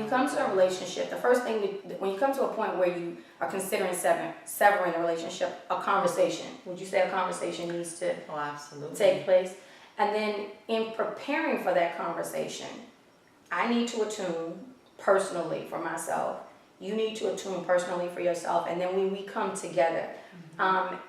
you come to a relationship, the first thing, when you come to a point where you are considering severing a relationship, a conversation, would you say a conversation needs to take place? And then in preparing for that conversation, I need to attune personally for myself. You need to attune personally for yourself. And then when we come together,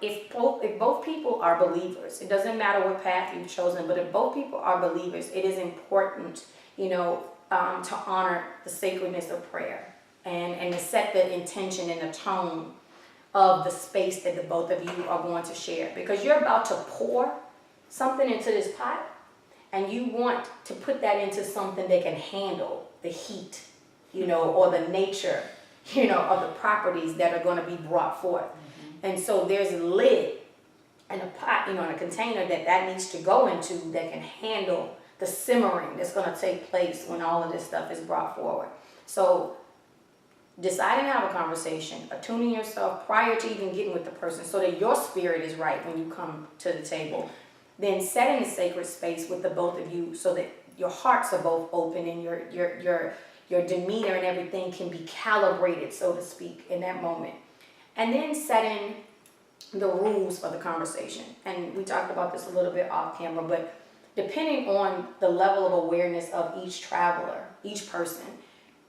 if both people are believers, it doesn't matter what path you've chosen, but if both people are believers, it is important, to honor the sacredness of prayer and to set the intention and the tone of the space that the both of you are going to share. Because you're about to pour something into this pot, and you want to put that into something that can handle the heat, or the nature, of the properties that are going to be brought forth. And so there's a lid and a pot, and a container that needs to go into that can handle the simmering that's going to take place when all of this stuff is brought forward. So deciding to have a conversation, attuning yourself prior to even getting with the person so that your spirit is right when you come to the table. Then setting a sacred space with the both of you so that your hearts are both open and your demeanor and everything can be calibrated, so to speak, in that moment. And then setting the rules for the conversation. And we talked about this a little bit off camera, but depending on the level of awareness of each traveler, each person,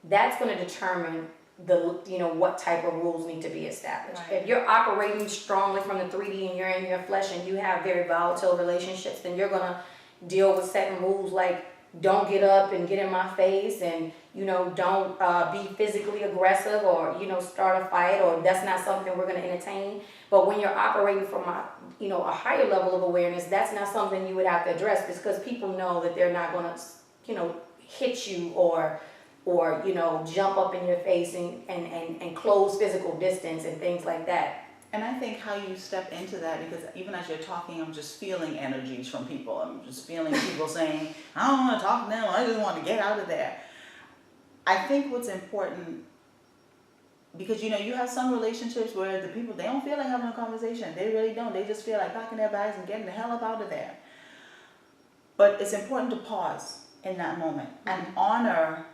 that's going to determine what type of rules need to be established. Right. If you're operating strongly from the 3D and you're in your flesh and you have very volatile relationships, then you're going to deal with setting rules like don't get up and get in my face, and don't be physically aggressive, or start a fight, or that's not something we're going to entertain. But when you're operating from a higher level of awareness, that's not something you would have to address, because people know that they're not going to hit you or jump up in your face and close physical distance and things like that. And I think how you step into that, because even as you're talking, I'm just feeling energies from people. I'm just feeling people saying, I don't want to talk now, I just want to get out of there. I think what's important, because you have some relationships where the people, they don't feel like having a conversation. They really don't. They just feel like packing their bags and getting the hell up out of there. But it's important to pause in that moment and honor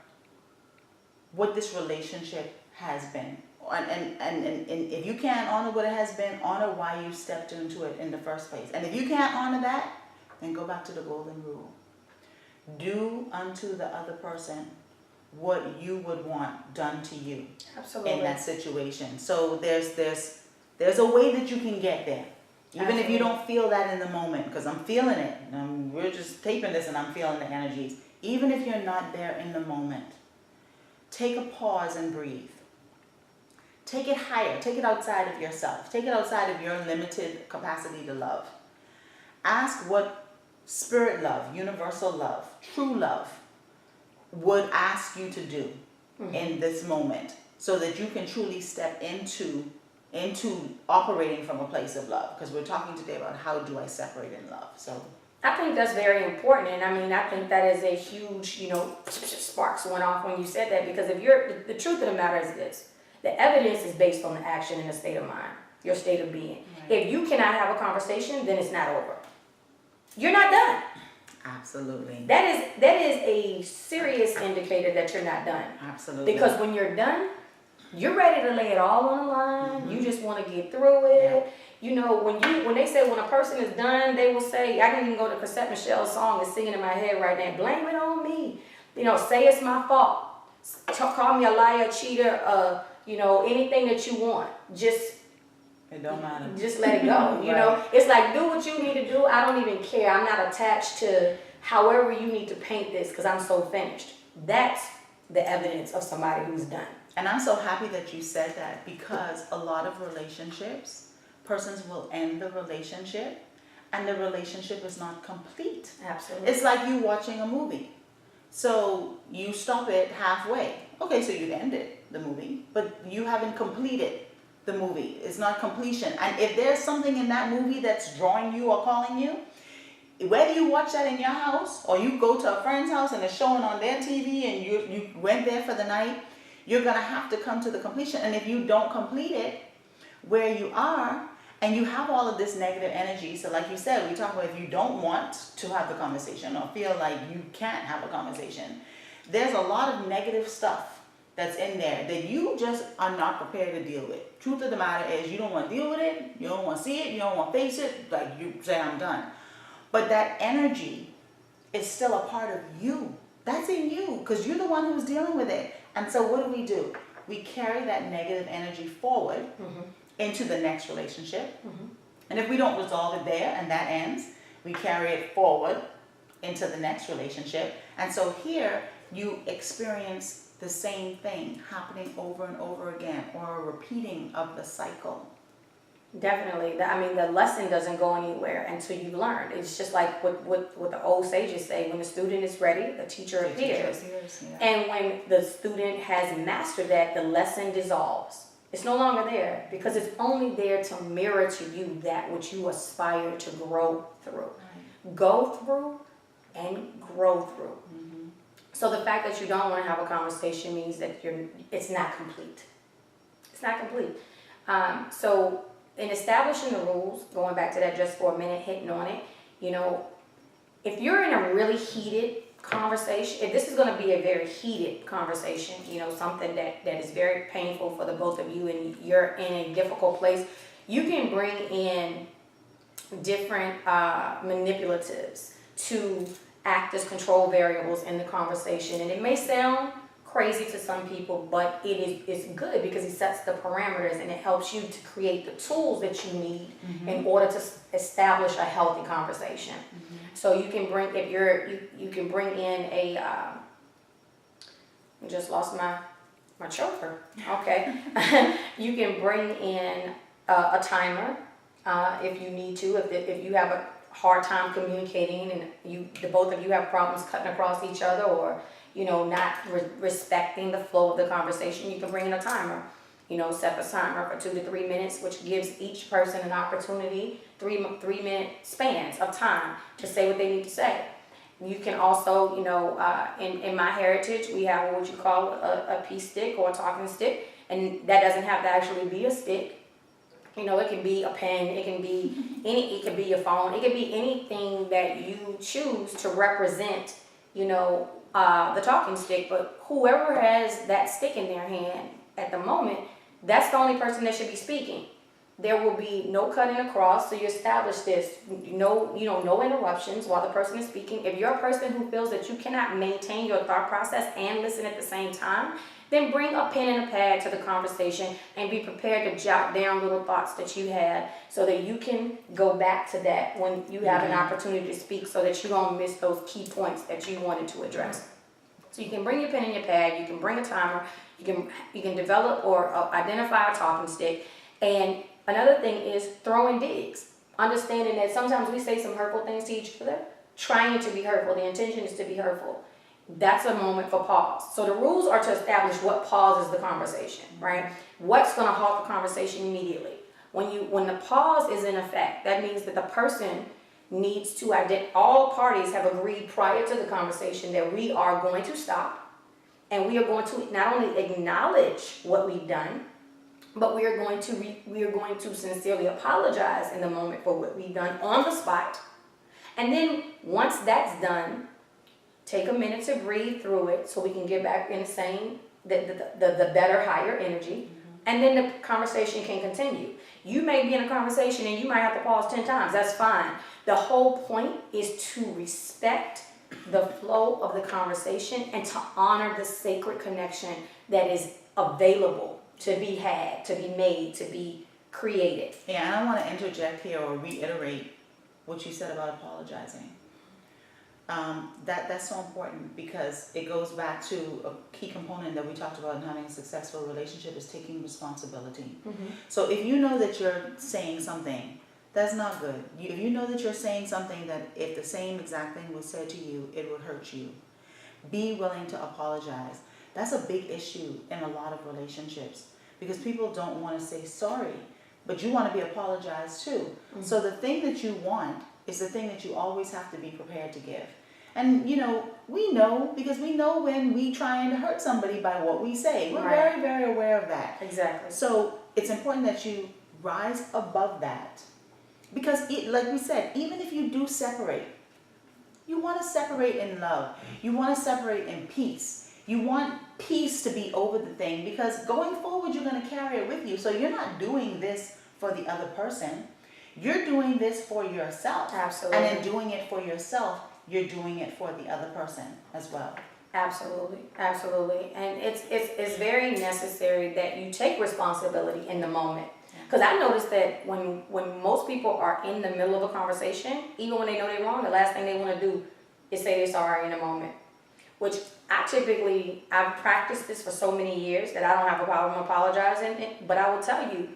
what this relationship has been. And if you can't honor what it has been, honor why you stepped into it in the first place. And if you can't honor that, then go back to the golden rule. Do unto the other person what you would want done to you. Absolutely. In that situation. So there's a way that you can get there. Even Absolutely. If you don't feel that in the moment, because I'm feeling it. We're just taping this and I'm feeling the energies. Even if you're not there in the moment, take a pause and breathe. Take it higher. Take it outside of yourself. Take it outside of your limited capacity to love. Ask what spirit love, universal love, true love would ask you to do in this moment, so that you can truly step into operating from a place of love. Because we're talking today about how do I separate in love. So I think that's very important, and I think that is a huge, sparks went off when you said that, because the truth of the matter is this: the evidence is based on the action and the state of mind, your state of being. Right. If you cannot have a conversation, then it's not over. You're not done. Absolutely. That is a serious indicator that you're not done. Absolutely. Because when you're done, you're ready to lay it all on the line. You just want to get through it. Yeah. When they say when a person is done, they will say, I can even go to Cassette Michelle's song and singing in my head right now, blame it on me. Say it's my fault. Call me a liar, cheater, anything that you want. It don't matter. Just let it go. Right. It's like, do what you need to do. I don't even care. I'm not attached to however you need to paint this, because I'm so finished. That's the evidence of somebody who's done. And I'm so happy that you said that, because a lot of relationships, persons will end the relationship and the relationship is not complete. Absolutely. It's like you watching a movie. So you stop it halfway. Okay, so you've ended the movie, but you haven't completed the movie. It's not completion. And if there's something in that movie that's drawing you or calling you, whether you watch that in your house or you go to a friend's house and it's showing on their TV and you went there for the night, you're going to have to come to the completion. And if you don't complete it where you are, and you have all of this negative energy, so like you said, we talk about if you don't want to have the conversation or feel like you can't have a conversation, there's a lot of negative stuff that's in there that you just are not prepared to deal with. Truth of the matter is, you don't want to deal with it, you don't want to see it, you don't want to face it, like you say, I'm done. But that energy is still a part of you. That's in you, because you're the one who's dealing with it. And so what do? We carry that negative energy forward into the next relationship. And if we don't resolve it there and that ends, we carry it forward into the next relationship. And so here you experience the same thing happening over and over again, or a repeating of the cycle. Definitely. I mean, the lesson doesn't go anywhere until you learn. It's just like what the old sages say: when the student is ready, the teacher appears. Yeah. And when the student has mastered that, the lesson dissolves. It's no longer there, because it's only there to mirror to you that which you aspire to grow through. Right. Go through and grow through. So the fact that you don't want to have a conversation means that it's not complete. It's not complete. So in establishing the rules, going back to that just for a minute, hitting on it, if you're in a really heated conversation, if this is going to be a very heated conversation, something that is very painful for the both of you, and you're in a difficult place, you can bring in different manipulatives to act as control variables in the conversation. And it may sound crazy to some people, but it's good, because it sets the parameters and it helps you to create the tools that you need in order to establish a healthy conversation. So you can bring, you can bring in a I just lost my choker. Okay. You can bring in a timer if you need to, if you have a hard time communicating and the both of you have problems cutting across each other, or not respecting the flow of the conversation, you can bring in a timer. Set the timer for 2 to 3 minutes, which gives each person an opportunity, 3-minute spans of time to say what they need to say. You can also, in my heritage, we have what you call a pea stick or a talking stick, and that doesn't have to actually be a stick. It can be a pen, it can be it can be your phone, it can be anything that you choose to represent, the talking stick. But whoever has that stick in their hand at the moment, that's the only person that should be speaking. There will be no cutting across, so you establish this. No interruptions while the person is speaking. If you're a person who feels that you cannot maintain your thought process and listen at the same time, then bring a pen and a pad to the conversation and be prepared to jot down little thoughts that you had, so that you can go back to that when you have an opportunity to speak, so that you don't miss those key points that you wanted to address. So you can bring your pen and your pad, you can bring a timer, you can develop or identify a talking stick. And another thing is throwing digs. Understanding that sometimes we say some hurtful things to each other, trying to be hurtful. The intention is to be hurtful. That's a moment for pause. So the rules are to establish what pauses the conversation, right? What's going to halt the conversation immediately. When the pause is in effect, that means that the person needs to all parties have agreed prior to the conversation that we are going to stop, and we are going to not only acknowledge what we've done, but we are going to sincerely apologize in the moment for what we've done on the spot. And then once that's done, take a minute to breathe through it, so we can get back in the better, higher energy, and then the conversation can continue. You may be in a conversation and you might have to pause 10 times. That's fine. The whole point is to respect the flow of the conversation and to honor the sacred connection that is available to be had, to be made, to be created. Yeah, and I want to interject here or reiterate what you said about apologizing. That's so important, because it goes back to a key component that we talked about in having a successful relationship is taking responsibility. So if you know that you're saying something that's not good, if you know that you're saying something that if the same exact thing was said to you, it would hurt you, be willing to apologize. That's a big issue in a lot of relationships, because people don't want to say sorry, but you want to be apologized too. So the thing that you want is the thing that you always have to be prepared to give. And we know, because we know when we trying to hurt somebody by what we say. We're very, very aware of that. Exactly. So it's important that you rise above that. Because like we said, even if you do separate, you want to separate in love. You want to separate in peace. You want peace to be over the thing, because going forward, you're going to carry it with you. So you're not doing this for the other person. You're doing this for yourself. Absolutely. And in doing it for yourself, you're doing it for the other person as well. Absolutely, absolutely. And it's very necessary that you take responsibility in the moment. Because I noticed that when most people are in the middle of a conversation, even when they know they're wrong, the last thing they want to do is say they're sorry in a moment. Which I've practiced this for so many years that I don't have a problem apologizing. But I will tell you,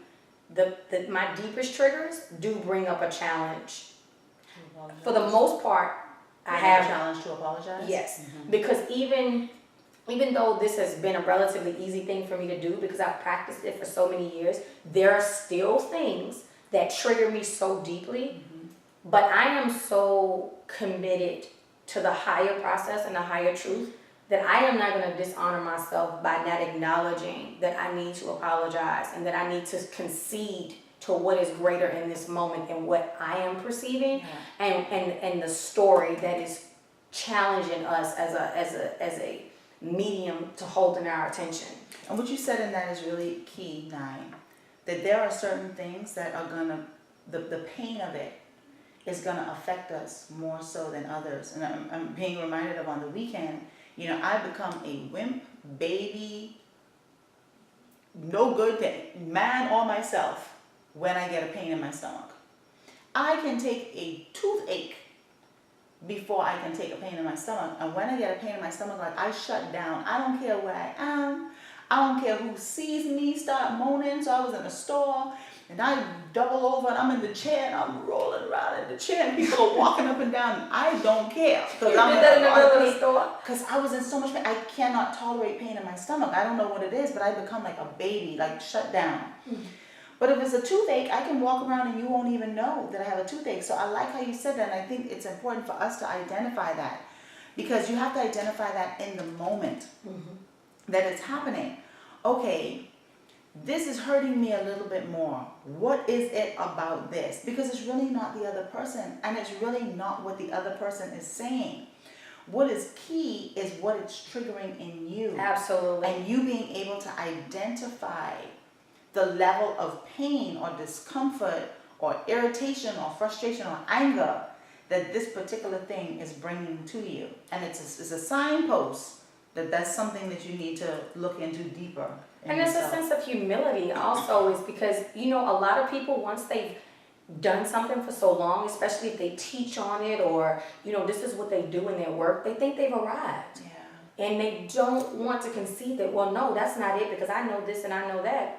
my deepest triggers do bring up a challenge. For the most part, I have a challenge to apologize. Yes, because even though this has been a relatively easy thing for me to do because I've practiced it for so many years, there are still things that trigger me so deeply. But I am so committed to the higher process and the higher truth that I am not going to dishonor myself by not acknowledging that I need to apologize and that I need to concede to what is greater in this moment and what I am perceiving, and the story that is challenging us as a medium to holding our attention. And what you said in that is really key, Nine. That there are certain things that are gonna, the pain of it is gonna affect us more so than others. And I'm being reminded of on the weekend, you know, I become a wimp, baby, no good thing, man or myself, when I get a pain in my stomach. I can take a toothache before I can take a pain in my stomach. And when I get a pain in my stomach, like, I shut down. I don't care where I am. I don't care who sees me start moaning. So I was in a store and I double over and I'm in the chair and I'm rolling around in the chair and people are walking up and down. I don't care. You did that in the middle of the store? Because I was in so much pain. I cannot tolerate pain in my stomach. I don't know what it is, but I become like a baby, like shut down. But if it's a toothache, I can walk around and you won't even know that I have a toothache. So I like how you said that, and I think it's important for us to identify that, because you have to identify that in the moment that it's happening. Okay, this is hurting me a little bit more. What is it about this? Because it's really not the other person, and it's really not what the other person is saying. What is key is what it's triggering in you. Absolutely. And you being able to identify the level of pain or discomfort or irritation or frustration or anger that this particular thing is bringing to you. And it's a signpost that that's something that you need to look into deeper. And there's a sense of humility also, is because, you know, a lot of people, once they've done something for so long, especially if they teach on it or, you know, this is what they do in their work, they think they've arrived. And they don't want to concede that, well, no, that's not it, because I know this and I know that.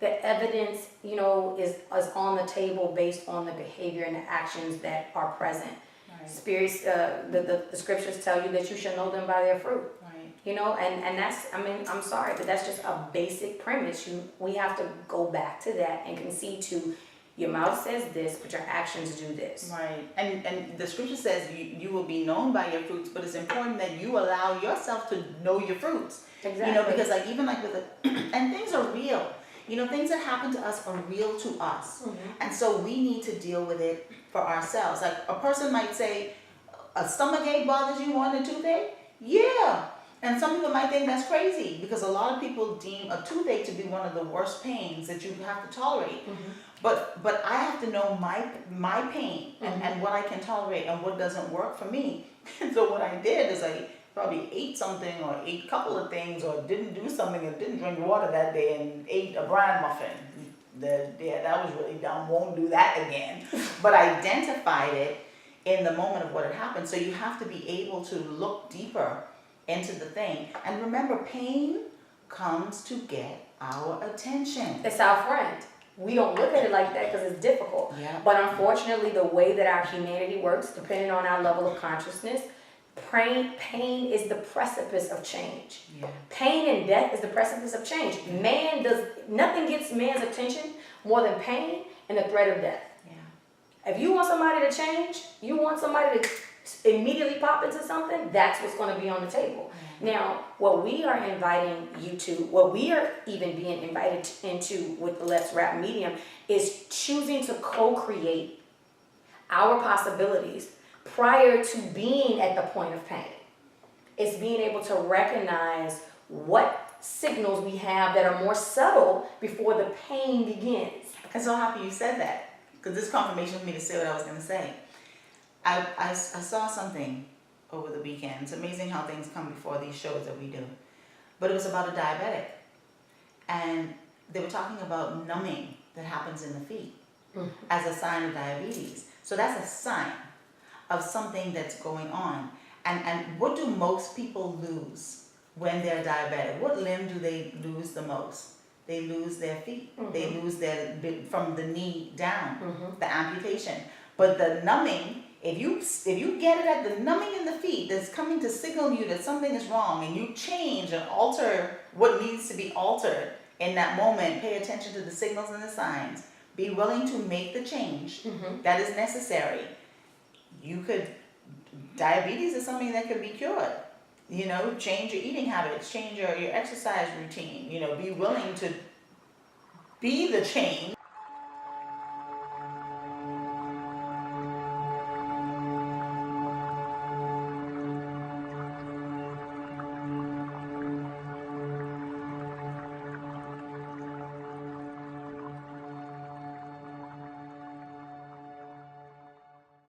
The evidence, you know, is on the table based on the behavior and the actions that are present. Right. Spirits, the scriptures tell you that you shall know them by their fruit. Right. You know, and that's, I mean, I'm sorry, but that's just a basic premise. We have to go back to that and concede to, your mouth says this, but your actions do this. Right. And the scripture says you will be known by your fruits, but it's important that you allow yourself to know your fruits. Exactly. You know, because like even like with and things are real. You know, things that happen to us are real to us. And so we need to deal with it for ourselves. Like a person might say, a stomach ache bothers you more than a toothache? Yeah. And some people might think that's crazy, because a lot of people deem a toothache to be one of the worst pains that you have to tolerate. But I have to know my pain and what I can tolerate and what doesn't work for me. And so what I did is I probably ate something or ate a couple of things or didn't do something or didn't drink water that day and ate a bran muffin. That was really dumb. Won't do that again. But I identified it in the moment of what had happened. So you have to be able to look deeper into the thing. And remember, pain comes to get our attention. It's our friend. We don't look at it like that because it's difficult. But unfortunately, the way that our humanity works, depending on our level of consciousness, pain is the precipice of change. Pain and death is the precipice of change. Nothing gets man's attention more than pain and the threat of death. If you want somebody to change, you want somebody to immediately pop into something, that's what's going to be on the table. Now, what we are inviting you to, what we are even being invited into with the Let's Rap medium, is choosing to co-create our possibilities prior to being at the point of pain. It's being able to recognize what signals we have that are more subtle before the pain begins. I'm so happy you said that, because this confirmation for me to say what I was going to say. I saw something over the weekend. It's amazing how things come before these shows that we do. But it was about a diabetic. And they were talking about numbing that happens in the feet as a sign of diabetes. So that's a sign of something that's going on. And what do most people lose when they're diabetic? What limb do they lose the most? They lose their feet. They lose their, from the knee down, the amputation. But the numbing, if you get it at the numbing in the feet that's coming to signal you that something is wrong, and you change and alter what needs to be altered in that moment, pay attention to the signals and the signs, be willing to make the change that is necessary. Diabetes is something that could be cured. You know, change your eating habits, change your exercise routine, you know, be willing to be the change